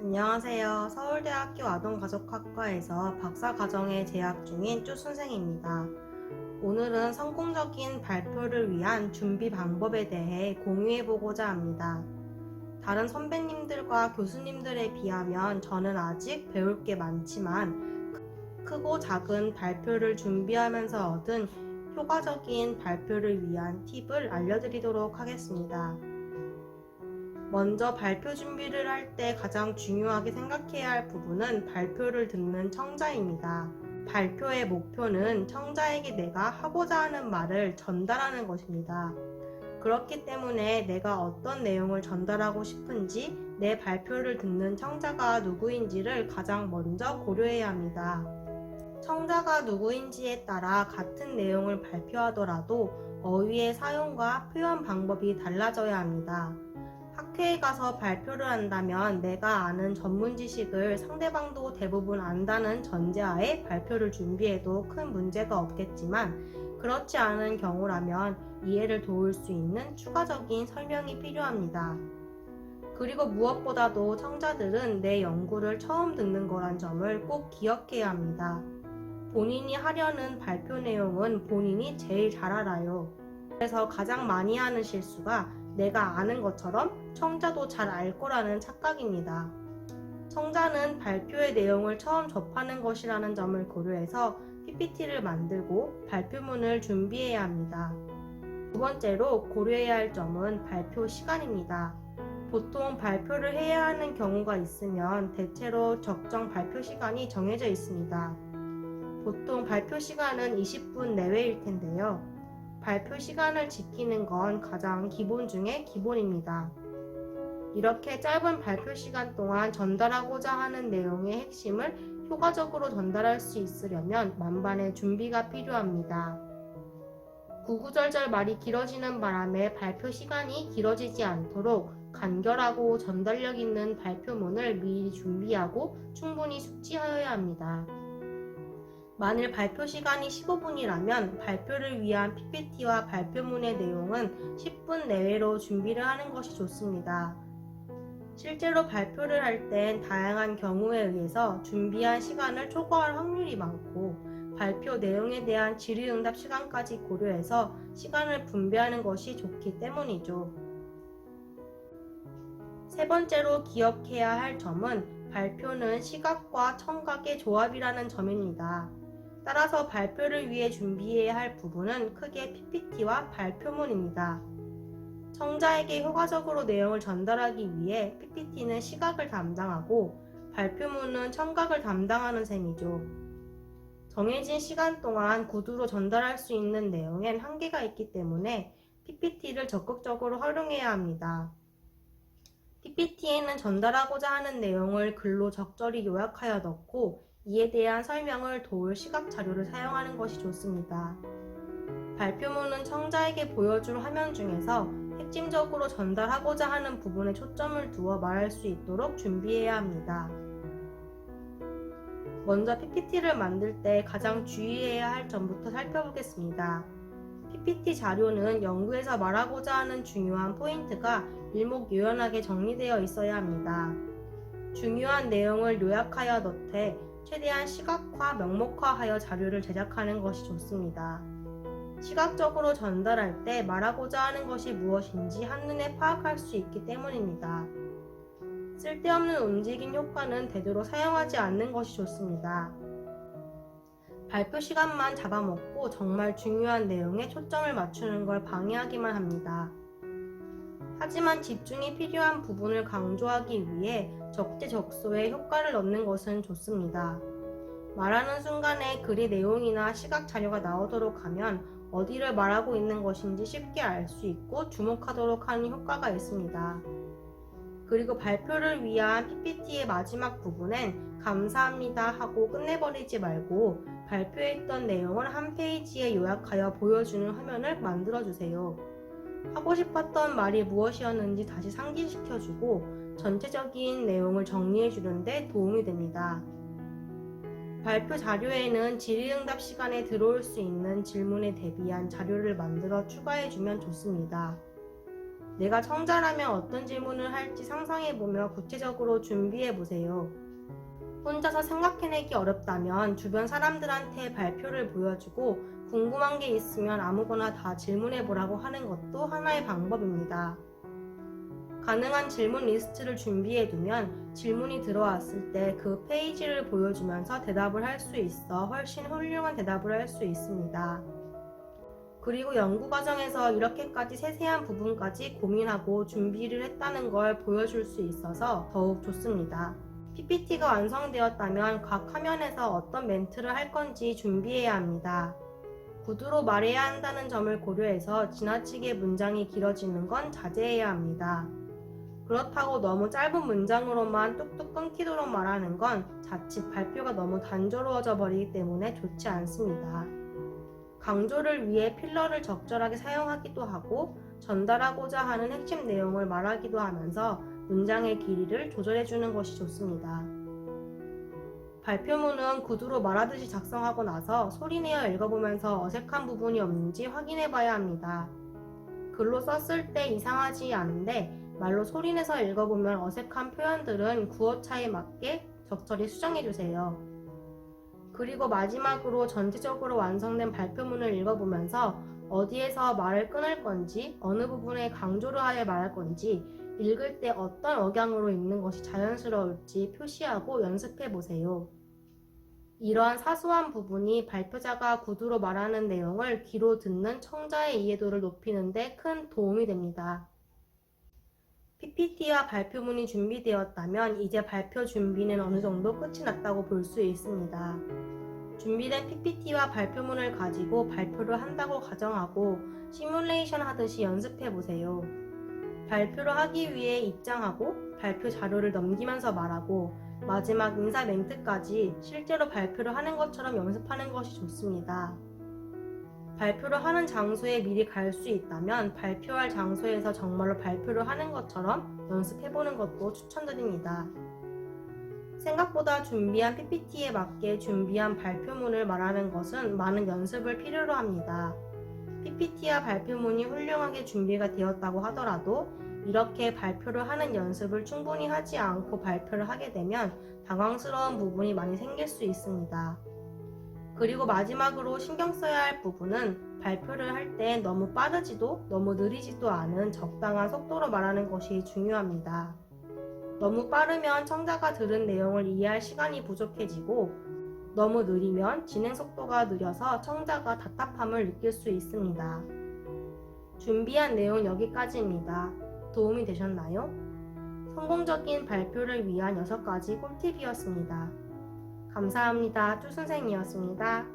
안녕하세요. 서울대학교 아동가족학과에서 박사과정에 재학 중인 쭈 선생입니다. 오늘은 성공적인 발표를 위한 준비 방법에 대해 공유해보고자 합니다. 다른 선배님들과 교수님들에 비하면 저는 아직 배울 게 많지만 크고 작은 발표를 준비하면서 얻은 효과적인 발표를 위한 팁을 알려드리도록 하겠습니다. 먼저 발표 준비를 할 때 가장 중요하게 생각해야 할 부분은 발표를 듣는 청자입니다. 발표의 목표는 청자에게 내가 하고자 하는 말을 전달하는 것입니다. 그렇기 때문에 내가 어떤 내용을 전달하고 싶은지 내 발표를 듣는 청자가 누구인지를 가장 먼저 고려해야 합니다. 청자가 누구인지에 따라 같은 내용을 발표하더라도 어휘의 사용과 표현 방법이 달라져야 합니다. 학회에 가서 발표를 한다면 내가 아는 전문 지식을 상대방도 대부분 안다는 전제하에 발표를 준비해도 큰 문제가 없겠지만 그렇지 않은 경우라면 이해를 도울 수 있는 추가적인 설명이 필요합니다. 그리고 무엇보다도 청자들은 내 연구를 처음 듣는 거란 점을 꼭 기억해야 합니다. 본인이 하려는 발표 내용은 본인이 제일 잘 알아요. 그래서 가장 많이 하는 실수가 내가 아는 것처럼 청자도 잘 알 거라는 착각입니다. 청자는 발표의 내용을 처음 접하는 것이라는 점을 고려해서 PPT를 만들고 발표문을 준비해야 합니다. 두 번째로 고려해야 할 점은 발표 시간입니다. 보통 발표를 해야 하는 경우가 있으면 대체로 적정 발표 시간이 정해져 있습니다. 보통 발표 시간은 20분 내외일 텐데요. 발표 시간을 지키는 건 가장 기본 중에 기본입니다. 이렇게 짧은 발표 시간 동안 전달하고자 하는 내용의 핵심을 효과적으로 전달할 수 있으려면 만반의 준비가 필요합니다. 구구절절 말이 길어지는 바람에 발표 시간이 길어지지 않도록 간결하고 전달력 있는 발표문을 미리 준비하고 충분히 숙지하여야 합니다. 만일 발표 시간이 15분이라면 발표를 위한 PPT와 발표문의 내용은 10분 내외로 준비를 하는 것이 좋습니다. 실제로 발표를 할 땐 다양한 경우에 의해서 준비한 시간을 초과할 확률이 많고 발표 내용에 대한 질의응답 시간까지 고려해서 시간을 분배하는 것이 좋기 때문이죠. 세 번째로 기억해야 할 점은 발표는 시각과 청각의 조합이라는 점입니다. 따라서 발표를 위해 준비해야 할 부분은 크게 PPT와 발표문입니다. 청자에게 효과적으로 내용을 전달하기 위해 PPT는 시각을 담당하고 발표문은 청각을 담당하는 셈이죠. 정해진 시간 동안 구두로 전달할 수 있는 내용엔 한계가 있기 때문에 PPT를 적극적으로 활용해야 합니다. PPT에는 전달하고자 하는 내용을 글로 적절히 요약하여 넣고 이에 대한 설명을 도울 시각 자료를 사용하는 것이 좋습니다. 발표문은 청자에게 보여줄 화면 중에서 핵심적으로 전달하고자 하는 부분에 초점을 두어 말할 수 있도록 준비해야 합니다. 먼저 PPT를 만들 때 가장 주의해야 할 점부터 살펴보겠습니다. PPT 자료는 연구에서 말하고자 하는 중요한 포인트가 일목요연하게 정리되어 있어야 합니다. 중요한 내용을 요약하여 넣되 최대한 시각화, 명목화하여 자료를 제작하는 것이 좋습니다. 시각적으로 전달할 때 말하고자 하는 것이 무엇인지 한눈에 파악할 수 있기 때문입니다. 쓸데없는 움직임 효과는 되도록 사용하지 않는 것이 좋습니다. 발표 시간만 잡아먹고 정말 중요한 내용에 초점을 맞추는 걸 방해하기만 합니다. 하지만 집중이 필요한 부분을 강조하기 위해 적재적소에 효과를 넣는 것은 좋습니다. 말하는 순간에 글의 내용이나 시각 자료가 나오도록 하면 어디를 말하고 있는 것인지 쉽게 알 수 있고 주목하도록 하는 효과가 있습니다. 그리고 발표를 위한 PPT의 마지막 부분엔 감사합니다 하고 끝내버리지 말고 발표했던 내용을 한 페이지에 요약하여 보여주는 화면을 만들어주세요. 하고 싶었던 말이 무엇이었는지 다시 상기시켜주고 전체적인 내용을 정리해주는데 도움이 됩니다. 발표 자료에는 질의응답 시간에 들어올 수 있는 질문에 대비한 자료를 만들어 추가해주면 좋습니다. 내가 청자라면 어떤 질문을 할지 상상해보며 구체적으로 준비해보세요. 혼자서 생각해내기 어렵다면 주변 사람들한테 발표를 보여주고 궁금한 게 있으면 아무거나 다 질문해보라고 하는 것도 하나의 방법입니다. 가능한 질문 리스트를 준비해두면 질문이 들어왔을 때 그 페이지를 보여주면서 대답을 할 수 있어 훨씬 훌륭한 대답을 할 수 있습니다. 그리고 연구 과정에서 이렇게까지 세세한 부분까지 고민하고 준비를 했다는 걸 보여줄 수 있어서 더욱 좋습니다. PPT가 완성되었다면 각 화면에서 어떤 멘트를 할 건지 준비해야 합니다. 구두로 말해야 한다는 점을 고려해서 지나치게 문장이 길어지는 건 자제해야 합니다. 그렇다고 너무 짧은 문장으로만 뚝뚝 끊기도록 말하는 건 자칫 발표가 너무 단조로워져 버리기 때문에 좋지 않습니다. 강조를 위해 필러를 적절하게 사용하기도 하고 전달하고자 하는 핵심 내용을 말하기도 하면서 문장의 길이를 조절해주는 것이 좋습니다. 발표문은 구두로 말하듯이 작성하고 나서 소리내어 읽어보면서 어색한 부분이 없는지 확인해봐야 합니다. 글로 썼을 때 이상하지 않은데 말로 소리내서 읽어보면 어색한 표현들은 구어차에 맞게 적절히 수정해주세요. 그리고 마지막으로 전체적으로 완성된 발표문을 읽어보면서 어디에서 말을 끊을 건지, 어느 부분에 강조를 하여 말할 건지, 읽을 때 어떤 억양으로 읽는 것이 자연스러울지 표시하고 연습해보세요. 이러한 사소한 부분이 발표자가 구두로 말하는 내용을 귀로 듣는 청자의 이해도를 높이는 데 큰 도움이 됩니다. PPT와 발표문이 준비되었다면 이제 발표 준비는 어느 정도 끝이 났다고 볼 수 있습니다. 준비된 PPT와 발표문을 가지고 발표를 한다고 가정하고 시뮬레이션 하듯이 연습해보세요. 발표를 하기 위해 입장하고 발표 자료를 넘기면서 말하고 마지막 인사 멘트까지 실제로 발표를 하는 것처럼 연습하는 것이 좋습니다. 발표를 하는 장소에 미리 갈 수 있다면 발표할 장소에서 정말로 발표를 하는 것처럼 연습해보는 것도 추천드립니다. 생각보다 준비한 PPT에 맞게 준비한 발표문을 말하는 것은 많은 연습을 필요로 합니다. PPT와 발표문이 훌륭하게 준비가 되었다고 하더라도 이렇게 발표를 하는 연습을 충분히 하지 않고 발표를 하게 되면 당황스러운 부분이 많이 생길 수 있습니다. 그리고 마지막으로 신경 써야 할 부분은 발표를 할 때 너무 빠르지도 너무 느리지도 않은 적당한 속도로 말하는 것이 중요합니다. 너무 빠르면 청자가 들은 내용을 이해할 시간이 부족해지고 너무 느리면 진행 속도가 느려서 청자가 답답함을 느낄 수 있습니다. 준비한 내용 여기까지입니다. 도움이 되셨나요? 성공적인 발표를 위한 6가지 꿀팁이었습니다. 감사합니다. 쭈선생이었습니다.